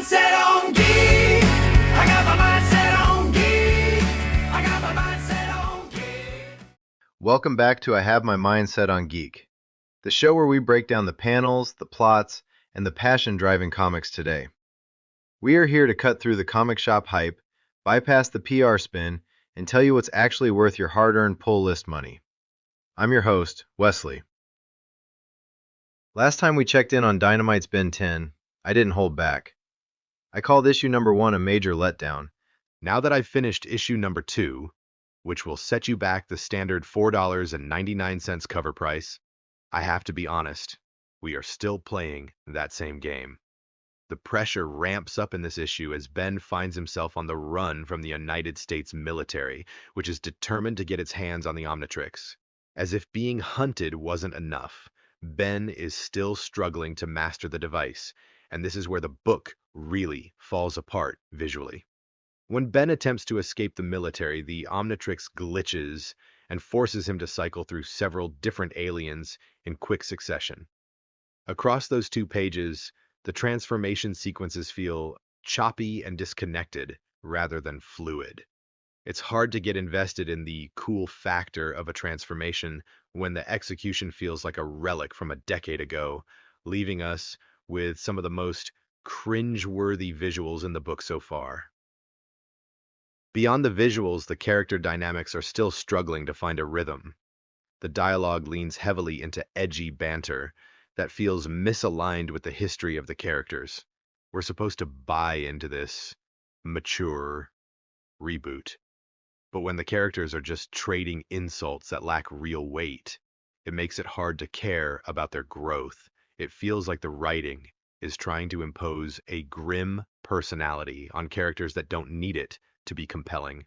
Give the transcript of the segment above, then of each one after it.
mindset on geek. I got my mindset on geek. I got my mindset on geek. Welcome back to I Have My Mindset on Geek, the show where we break down the panels, the plots, and the passion driving comics today. We are here to cut through the comic shop hype, bypass the PR spin, and tell you what's actually worth your hard-earned pull list money. I'm your host, Wesley. Last time we checked in on Dynamite's Ben 10, I didn't hold back. I called issue number 1 a major letdown. Now that I've finished issue number 2, which will set you back the standard $4.99 cover price, I have to be honest, we are still playing that same game. The pressure ramps up in this issue as Ben finds himself on the run from the United States military, which is determined to get its hands on the Omnitrix. As if being hunted wasn't enough, Ben is still struggling to master the device, and this is where the book really falls apart visually. When Ben attempts to escape the military, the Omnitrix glitches and forces him to cycle through several different aliens in quick succession. Across those 2 pages, the transformation sequences feel choppy and disconnected rather than fluid. It's hard to get invested in the cool factor of a transformation when the execution feels like a relic from a decade ago, leaving us with some of the most cringe-worthy visuals in the book so far. Beyond the visuals, the character dynamics are still struggling to find a rhythm. The dialogue leans heavily into edgy banter that feels misaligned with the history of the characters. We're supposed to buy into this mature reboot. But when the characters are just trading insults that lack real weight, it makes it hard to care about their growth. It feels like the writing is trying to impose a grim personality on characters that don't need it to be compelling.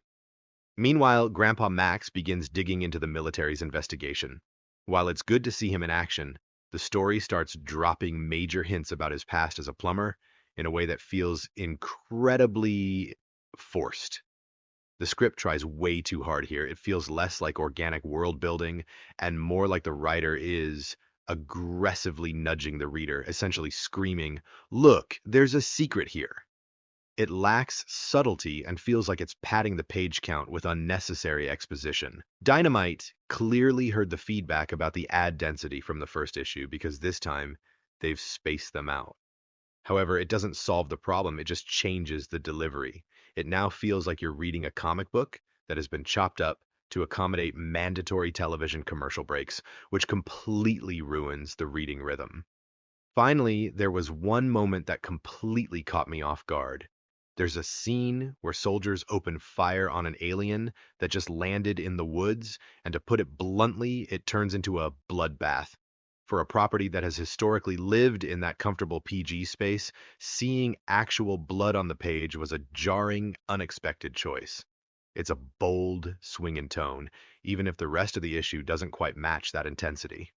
Meanwhile, Grandpa Max begins digging into the military's investigation. While it's good to see him in action, the story starts dropping major hints about his past as a plumber in a way that feels incredibly forced. The script tries way too hard here. It feels less like organic world building and more like the writer is aggressively nudging the reader, essentially screaming, "Look, there's a secret here." It lacks subtlety and feels like it's padding the page count with unnecessary exposition. Dynamite clearly heard the feedback about the ad density from the first issue because this time they've spaced them out. However, it doesn't solve the problem, it just changes the delivery. It now feels like you're reading a comic book that has been chopped up to accommodate mandatory television commercial breaks, which completely ruins the reading rhythm. Finally, there was one moment that completely caught me off guard. There's a scene where soldiers open fire on an alien that just landed in the woods, and to put it bluntly, it turns into a bloodbath. For a property that has historically lived in that comfortable PG space, seeing actual blood on the page was a jarring, unexpected choice. It's a bold swing in tone, even if the rest of the issue doesn't quite match that intensity.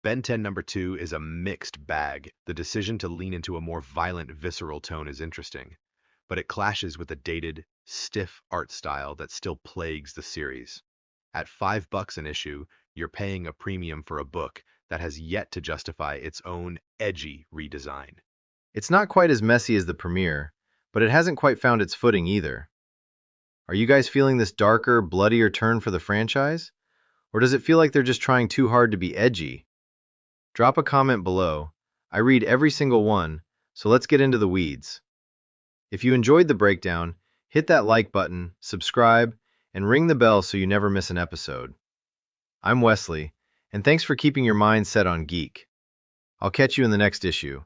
Ben 10 number 2 is a mixed bag. The decision to lean into a more violent, visceral tone is interesting, but it clashes with the dated, stiff art style that still plagues the series. At $5 an issue, you're paying a premium for a book that has yet to justify its own edgy redesign. It's not quite as messy as the premiere, but it hasn't quite found its footing either. Are you guys feeling this darker, bloodier turn for the franchise? Or does it feel like they're just trying too hard to be edgy? Drop a comment below. I read every single one, so let's get into the weeds. If you enjoyed the breakdown, hit that like button, subscribe, and ring the bell so you never miss an episode. I'm Wesley, and thanks for keeping your mind set on geek. I'll catch you in the next issue.